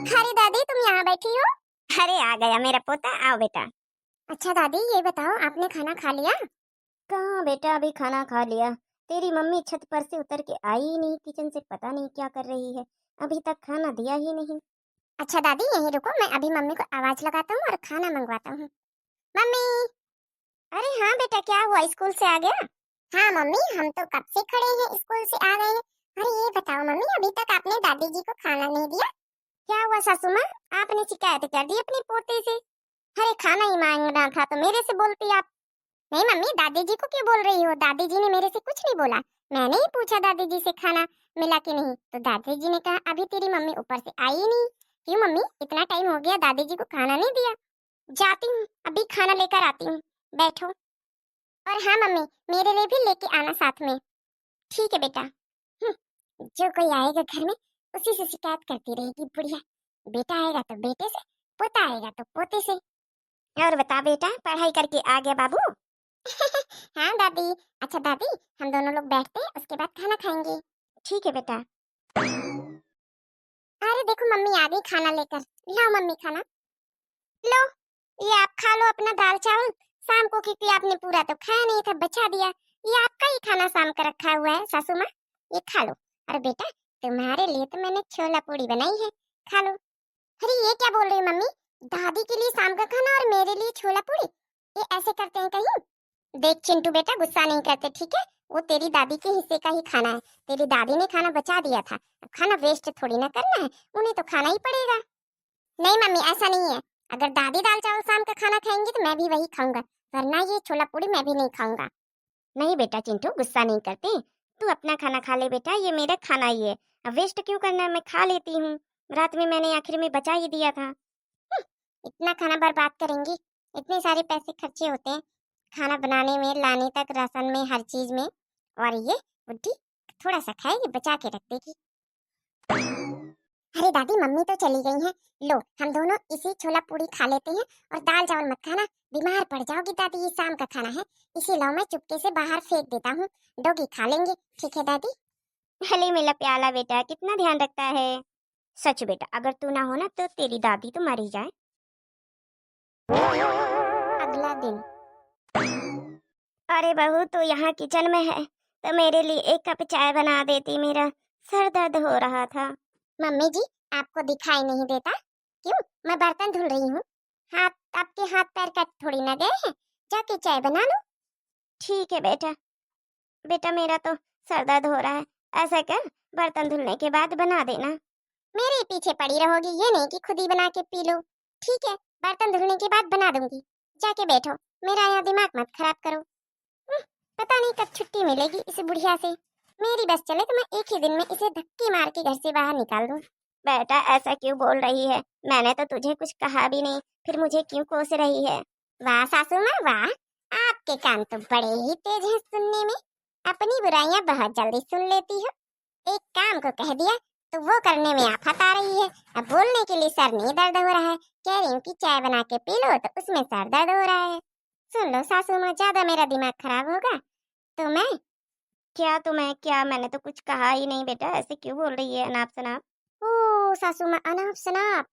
अरे दादी तुम यहाँ बैठी हो? अरे आ गया मेरा पोता, आओ बेटा। अच्छा दादी ये बताओ आपने खाना खा लिया? कहाँ बेटा, अभी खाना खा लिया। तेरी मम्मी छत पर से उतर के आई ही नहीं किचन से, पता नहीं क्या कर रही है, अभी तक खाना दिया ही नहीं। अच्छा दादी यहीं रुको, मैं अभी मम्मी को आवाज लगाता हूँ और खाना मंगवाता हूँ। मम्मी। अरे हाँ बेटा, क्या हुआ, स्कूल से आ गया? हाँ मम्मी हम तो कब से खड़े हैं, स्कूल से आ गए हैं। अरे ये बताओ मम्मी अभी तक आपने दादी जी को खाना नहीं दिया? क्या हुआ सासू माँ, आपने शिकायत कर दी अपने पोते से? अरे खाना ही मांगना था तो मेरे से बोलती आप। नहीं मम्मी दादी जी को क्यों बोल रही हो? दादी जी ने मेरे से कुछ नहीं बोला। मैंने ही पूछा दादी जी से खाना मिला कि नहीं, तो दादी जी ने कहा अभी तेरी मम्मी ऊपर से आई ही नहीं। क्यों मम्मी इतना टाइम हो गया दादी जी को खाना नहीं दिया? जाती हूँ, अभी खाना लेकर आती हूँ, बैठो। और हाँ मम्मी मेरे लिए भी लेके आना साथ में। ठीक है बेटा। जो कोई आएगा घर में उसी से शिकायत करती रहेगी बुढ़िया। बेटा आएगा तो बेटे से, पोता आएगा तो पोते से। और बता बेटा, पढ़ाई करके आ गया बाबू? हाँ दादी। अच्छा दादी हम दोनों लोग बैठते हैं उसके बाद खाना खाएंगे। ठीक है बेटा। अरे देखो मम्मी आ गई खाना लेकर। लाओ मम्मी खाना। लो, ये आप खा लो अपना दाल चावल, शाम को क्योंकि आपने पूरा तो खाया नहीं था, बचा दिया। ये आपका ही खाना शाम का रखा हुआ है सासू माँ, ये खा लो। अरे बेटा तुम्हारे लिए तो मैंने छोला पूड़ी बनाई है, खा लो। अरे ये क्या बोल रही है मम्मी? दादी के लिए शाम का खाना और मेरे लिए छोला पूड़ी, ये ऐसे करते हैं कहीं? देख चिंटू बेटा गुस्सा नहीं करते ठीक है, वो तेरी दादी के हिस्से का ही खाना है। तेरी दादी ने खाना बचा दिया था, अब खाना वेस्ट थोड़ी ना करना है, उन्हें तो खाना ही पड़ेगा। नहीं मम्मी ऐसा नहीं है, अगर दादी दाल चावल शाम का खाना खाएंगी तो मैं भी वही खाऊंगा, वरना ये छोला पूड़ी मैं भी नहीं खाऊंगा। नहीं बेटा चिंटू, गुस्सा नहीं करते, तू अपना खाना खा ले बेटा, ये मेरा खाना ही है, अब वेस्ट क्यों करना, मैं खा लेती हूँ, रात में मैंने आखिर में बचा ही दिया था। इतना खाना बर्बाद करेंगी? इतने सारे पैसे खर्चे होते हैं खाना बनाने में, लाने तक, राशन में, हर चीज में, और ये बुड्ढी थोड़ा सा खाएगी बचा के रख देगी। अरे दादी मम्मी तो चली गई हैं, लो हम दोनों इसी छोला पूड़ी खा लेते हैं, और दाल चावल मत खाना, बीमार पड़ जाओगी दादी, ये शाम का खाना है, इसे लो मैं चुपके से बाहर फेंक देता हूँ, डॉगी खा लेंगे, ठीक है दादी? भले मेरा प्याला बेटा कितना ध्यान रखता है। सच बेटा, अगर तू ना हो ना तो तेरी दादी तो मर ही जाए। अगला दिन। अरे बहू तू यहाँ किचन में है तो मेरे लिए एक कप चाय बना देती, मेरा सर दर्द हो रहा था। मम्मी जी आपको दिखाई नहीं देता? क्यों, मैं बर्तन धुल रही हूँ, हाथ आपके हाथ पैर कट थोड़ी ना गए हैं, जाके चाय बना लो। ठीक है बेटा, बेटा मेरा तो सर दर्द हो रहा है, ऐसा कर बर्तन धुलने के बाद बना देना। मेरे पीछे पड़ी रहोगी, ये नहीं कि खुद ही बना के पी लो। ठीक है बर्तन धुलने के बाद बना दूंगी, जाके बैठो, मेरा यहाँ दिमाग मत खराब करो। पता नहीं कब छुट्टी मिलेगी इस बुढ़िया से, मेरी बस चले तो मैं एक ही दिन में इसे धक्के मार के घर से बाहर निकाल दूं। बेटा ऐसा क्यों बोल रही है, मैंने तो तुझे कुछ कहा भी नहीं, फिर मुझे क्यों कोस रही है? वाह सासू माँ वाह, आपके कान तो बड़े ही तेज हैं सुनने में, अपनी बुराइयां बहुत जल्दी सुन लेती हो। एक काम को कह दिया तो वो करने में आफत आ रही है, अब बोलने के लिए सर नहीं दर्द हो रहा है, कह रही हूँ कि चाय बना के पी लो तो उसमें सर दर्द हो रहा है। सुन लो सासू माँ, ज्यादा मेरा दिमाग खराब होगा तो मैं। क्या तुम्हें, क्या मैंने तो कुछ कहा ही नहीं बेटा, ऐसे क्यों बोल रही है अनाप शनाप? ओ सासू माँ अनाप शनाप?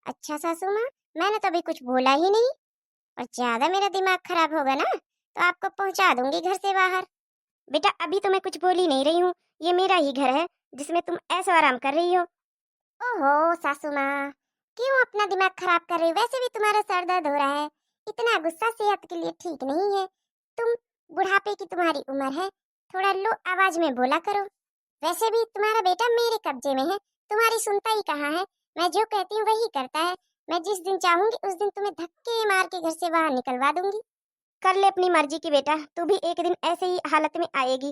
अच्छा सासू माँ मैंने तो अभी कुछ बोला ही नहीं, और ज्यादा मेरा दिमाग खराब होगा ना तो आपको पहुंचा दूंगी घर से बाहर। बेटा अभी तो मैं कुछ बोल ही नहीं रही हूँ, ये मेरा ही घर है जिसमें तुम ऐसा आराम कर रही हो। ओहो सासू माँ क्यों अपना दिमाग खराब कर रही हो? वैसे भी तुम्हारा सर दर्द हो रहा है, इतना गुस्सा सेहत के लिए ठीक नहीं है। तुम बुढ़ापे की तुम्हारी उम्र है, थोड़ा लो आवाज में बोला करो। वैसे भी तुम्हारा बेटा मेरे कब्जे में है, तुम्हारी सुनता ही कहाँ है, मैं जो कहती हूँ वही करता है। मैं जिस दिन चाहूंगी उस दिन तुम्हें धक्के मार के घर से बाहर निकलवा दूंगी। कर ले अपनी मर्जी की बेटा, तू भी एक दिन ऐसे ही हालत में आएगी।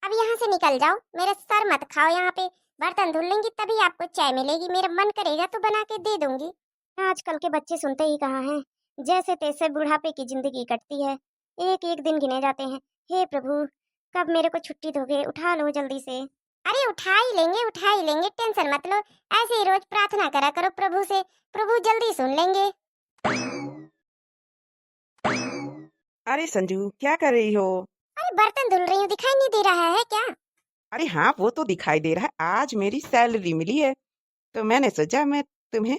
अब यहाँ से निकल जाओ, मेरा सर मत खाओ, यहाँ पे बर्तन धुल लेंगी तभी आपको चाय मिलेगी, मेरा मन करेगा तो बना के दे दूंगी। आजकल के बच्चे सुनते ही कहाँ हैं, जैसे तैसे बुढ़ापे की जिंदगी कटती है, एक एक दिन गिने जाते हैं। हे प्रभु, कब मेरे को छुट्टी दोगे, उठा लो जल्दी से। अरे उठा ही लेंगे उठा ही लेंगे, टेंशन मत लो, ऐसे ही रोज प्रार्थना करा करो प्रभु से, प्रभु जल्दी सुन लेंगे। अरे संजू क्या कर रही हो? अरे बर्तन धुल रही हूँ, दिखाई नहीं दे रहा है क्या? अरे हाँ वो तो दिखाई दे रहा है, आज मेरी सैलरी मिली है तो मैंने सोचा मैं तुम्हें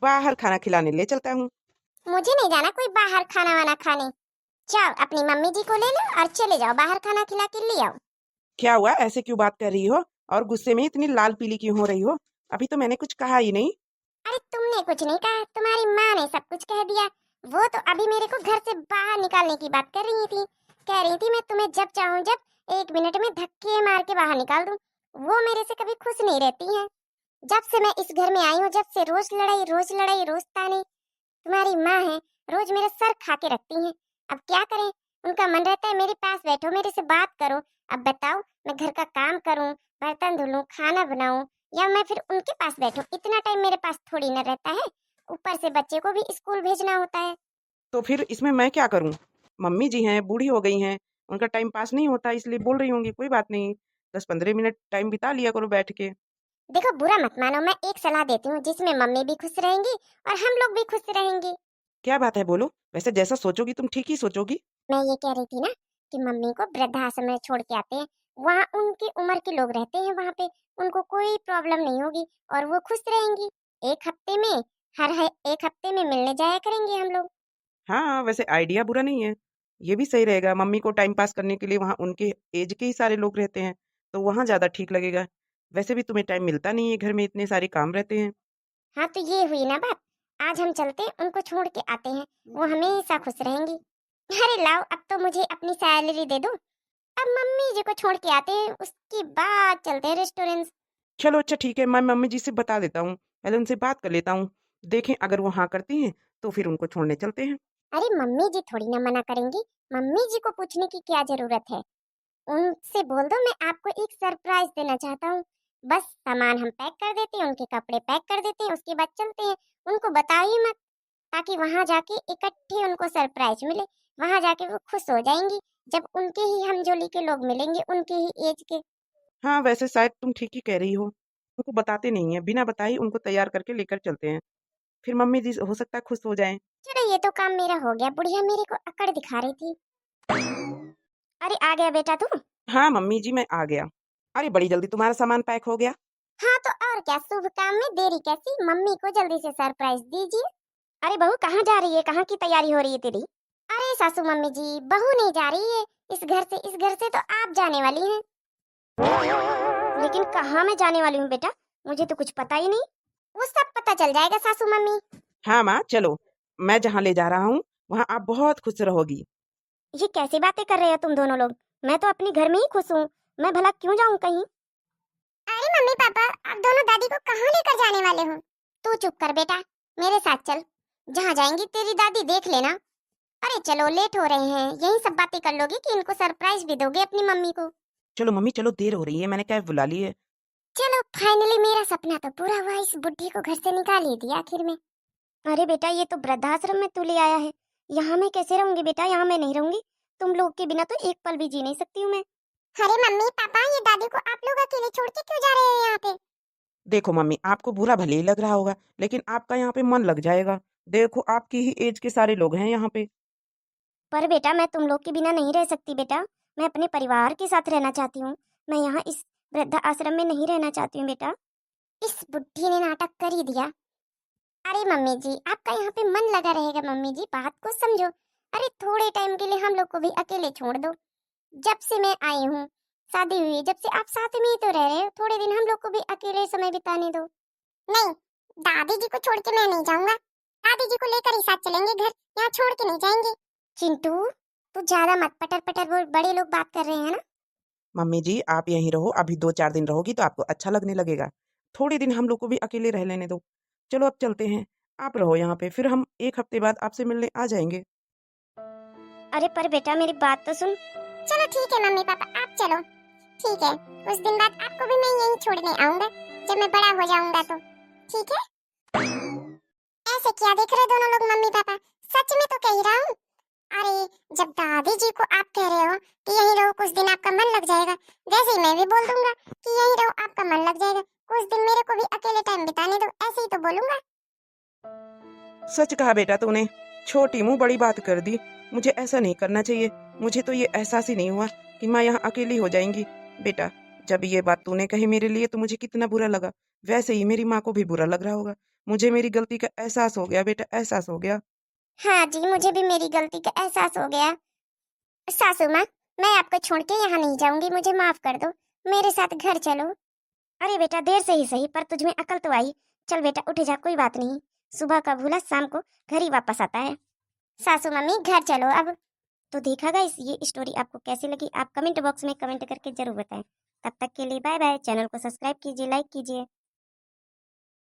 बाहर खाना खिलाने ले चलता हूँ। मुझे नहीं जाना कोई बाहर खाना वाना खाने। जाओ अपनी मम्मी जी को ले लो और चले जाओ बाहर खाना खिला के ले आओ। क्या हुआ, ऐसे क्यों बात कर रही हो और गुस्से में इतनी लाल पीली क्यों हो रही हो? अभी तो मैंने कुछ कहा ही नहीं। अरे तुमने कुछ नहीं कहा, तुम्हारी माँ ने सब कुछ कह दिया। वो तो अभी मेरे को घर से बाहर निकालने की बात कर रही थी। कह रही थी मैं तुम्हें जब चाहूँ जब 1 मिनट में धक्के मार के बाहर निकाल दूं। वो मेरे से कभी खुश नहीं रहती हैं। जब से मैं इस घर में आई हूँ, जब से रोज ताने। तुम्हारी माँ है, रोज मेरा सर खा के रखती हैं। अब क्या करें, उनका मन रहता है मेरे पास बैठो, मेरे से बात करो। अब बताओ, मैं घर का काम करूं, बर्तन धुलूं, खाना बनाऊं, या मैं फिर उनके पास बैठूं? इतना टाइम मेरे पास थोड़ी न रहता है। ऊपर से बच्चे को भी स्कूल भेजना होता है। तो फिर इसमें मैं क्या करूँ? मम्मी जी हैं, बूढ़ी हो गई हैं, उनका टाइम पास नहीं होता इसलिए बोल रही होंगी। कोई बात नहीं, 10-15 मिनट टाइम बिता लिया करो बैठ के। देखो बुरा मत मानो, मैं एक सलाह देती हूँ जिसमें मम्मी भी खुश रहेंगी और हम लोग भी खुश रहेंगे। क्या बात है, बोलो। वैसे जैसा सोचोगी तुम ठीक ही सोचोगी। मैं ये कह रही थी ना कि मम्मी को वृद्धाश्रम में छोड़ के आते हैं। वहाँ उनकी उम्र के लोग रहते हैं, वहाँ पे उनको कोई प्रॉब्लम नहीं होगी और वो खुश रहेंगी। एक हफ्ते में एक हफ्ते में मिलने जाया करेंगे हम लोग। हाँ, वैसे आइडिया बुरा नहीं है। ये भी सही रहेगा, मम्मी को टाइम पास करने के लिए वहाँ उनके एज के ही सारे लोग रहते हैं, तो वहाँ ज़्यादा ठीक लगेगा। वैसे भी तुम्हें टाइम मिलता नहीं है, घर में इतने सारे काम रहते हैं। हाँ तो ये हुई ना बात। आज हम चलते हैं, उनको छोड़ के आते हैं, वो हमेशा खुश रहेंगी। अरे लाओ, अब तो मुझे अपनी सैलरी दे दो। अब मम्मी जी को छोड़ के आते हैं, उसके बाद चलते हैं रेस्टोरेंट। चलो अच्छा ठीक है, मैं मम्मी जी से बता देता हूँ, पहले उनसे बात कर लेता हूँ। देखें अगर वो हाँ करती हैं तो फिर उनको छोड़ने चलते हैं। अरे मम्मी जी थोड़ी ना मना करेंगी, मम्मी जी को पूछने की क्या जरूरत है। उनसे बोल दो मैं आपको एक सरप्राइज देना चाहता हूँ। बस सामान हम पैक कर देते हैं, उनके कपड़े पैक कर देते हैं, उसके बाद चलते हैं। उनको बताओ ही मत, ताकि वहां जाके इकट्ठे उनको सरप्राइज मिले। वहां जाके वो खुश हो जाएंगी जब उनके ही हमजोली के लोग मिलेंगे, उनके ही एज के। हाँ वैसे शायद तुम ठीक ही कह रही हो, उनको बताते नहीं है, बिना बताए ही उनको तैयार करके लेकर चलते हैं। फिर मम्मी जी हो सकता है खुश हो जाएं। चलो ये तो काम मेरा हो गया। बुढ़िया मेरे को अकड़ दिखा रही थी। अरे आ गया बेटा तू? हाँ मम्मी जी मैं आ गया। अरे बड़ी जल्दी तुम्हारा सामान पैक हो गया। हाँ तो और क्या, शुभ काम में देरी कैसी। मम्मी को जल्दी से सरप्राइज दीजिए। अरे बहू कहाँ जा रही है, कहाँ की तैयारी हो रही है तेरी? अरे सासू मम्मी जी, बहू नहीं जा रही है इस घर से तो आप जाने वाली हैं। लेकिन कहाँ मैं जाने वाली हूँ बेटा, मुझे तो कुछ पता ही नहीं। वो सब पता चल जाएगा सासू मम्मी। हाँ माँ चलो, मैं जहाँ ले जा रहा हूँ वहाँ आप बहुत खुश रहोगी। ये कैसी बातें कर रहे हो तुम दोनों लोग? मैं तो अपने घर में ही खुश हूँ, मैं भला क्यों जाऊँ कहीं? अरे मम्मी पापा, आप दोनों दादी को कहाँ लेकर जाने वाले हो? तू चुप कर बेटा, मेरे साथ चल। जहाँ जाएंगी तेरी दादी देख लेना। अरे चलो, लेट हो रहे हैं, यही सब बातें कर लोगे कि इनको सरप्राइज भी दोगे अपनी मम्मी को? चलो मम्मी चलो, देर हो रही है, मैंने कैब बुला ली है। चलो फाइनली मेरा सपना तो पूरा हुआ, इस बुढ़ी को घर से निकाल ही दिया आखिर में। अरे बेटा ये तो वृद्धाश्रम में तू ले आया है, यहाँ मैं कैसे रहूंगी बेटा? यहाँ मैं नहीं रहूंगी, तुम लोग के बिना तो एक पल भी जी नहीं सकती हूँ मैं। अरे मम्मी पापा, ये दादी को आप लोग अकेले छोड़ के क्यों जा रहे हो यहाँ पे? देखो मम्मी, आपको बुरा भले ही लग रहा होगा, लेकिन आपका यहाँ पे मन लग जाएगा। देखो आपकी ही एज के सारे लोग हैं यहाँ पे। पर बेटा मैं तुम लोग के बिना नहीं रह सकती बेटा, मैं अपने परिवार के साथ रहना चाहती हूँ। मैं यहाँ इस वृद्धा आश्रम में नहीं रहना चाहती हूँ बेटा। इस बुढ़ी ने नाटक कर ही दिया। अरे मम्मी जी, आपका यहाँ पे मन लगा रहेगा मम्मी जी, बात को समझो। अरे थोड़े टाइम के लिए हम लोग को भी अकेले छोड़ दो। जब से मैं आई हूँ, शादी हुई, जब से आप साथ में ही तो रह रहे हो, थोड़े दिन हम लोग को भी अकेले समय बिताने दो। नहीं, दादी जी को छोड़ के मैं नहीं जाऊंगा। दादी जी को लेकर ही साथ चलेंगे घर, यहाँ छोड़ के नहीं जाएंगे। चिंटू, तू ज्यादा मत पटर पटर बोल, बड़े लोग बात कर रहे हैं ना। मम्मी जी आप यहीं रहो, अभी 2-4 दिन रहोगी तो आपको अच्छा लगने लगेगा। थोड़े दिन हम लोग को भी अकेले रह लेने दो। चलो अब चलते हैं, आप रहो यहाँ पे, फिर हम 1 हफ्ते बाद आपसे मिलने आ जाएंगे। अरे पर बेटा मेरी बात तो सुन। चलो ठीक है मम्मी पापा, आप चलो। ठीक है, कुछ दिन बाद आपको भी मैं यहीं छोड़ने आऊंगा, जब मैं बड़ा हो जाऊंगा तो। ठीक है? ऐसे क्या देख रहे दोनों लोग मम्मी पापा? सच में तो कह रहा हूँ। अरे जब दादी जी को आप कह रहे हो कि यहीं रहो, कुछ दिन आपका मन लग जाएगा, वैसे ही मैं भी बोल दूंगा कि यहीं रहो, आपका मन लग जाएगा, कुछ दिन मेरे को भी अकेले टाइम बिताने दो, ऐसे ही तो बोलूंगा। सच कहा बेटा तूने, छोटी मुंह बड़ी बात कर दी। मुझे ऐसा नहीं करना चाहिए, मुझे तो ये एहसास ही नहीं हुआ कि माँ यहाँ अकेली हो जाएंगी। बेटा जब ये बात तूने कही मेरे लिए तो मुझे कितना बुरा लगा, वैसे ही मेरी माँ को भी बुरा लग रहा होगा। मुझे मेरी गलती का एहसास हो गया बेटा, एहसास हो गया। हाँ जी, मुझे भी मेरी गलती का एहसास हो गया। सासू माँ, मैं आपको छोड़ के यहाँ नहीं जाऊंगी, मुझे माफ कर दो, मेरे साथ घर चलो। अरे बेटा, देर से ही सही पर तुझ में अकल तो आई। चल बेटा उठ जा, कोई बात नहीं, सुबह का भूला शाम को घर ही वापस आता है। सासू मम्मी घर चलो अब। तो देखा गाइस, ये स्टोरी आपको कैसी लगी आप कमेंट बॉक्स में कमेंट करके जरूर बताएं। तब तक के लिए बाय बाय। चैनल को सब्सक्राइब कीजिए, लाइक कीजिए।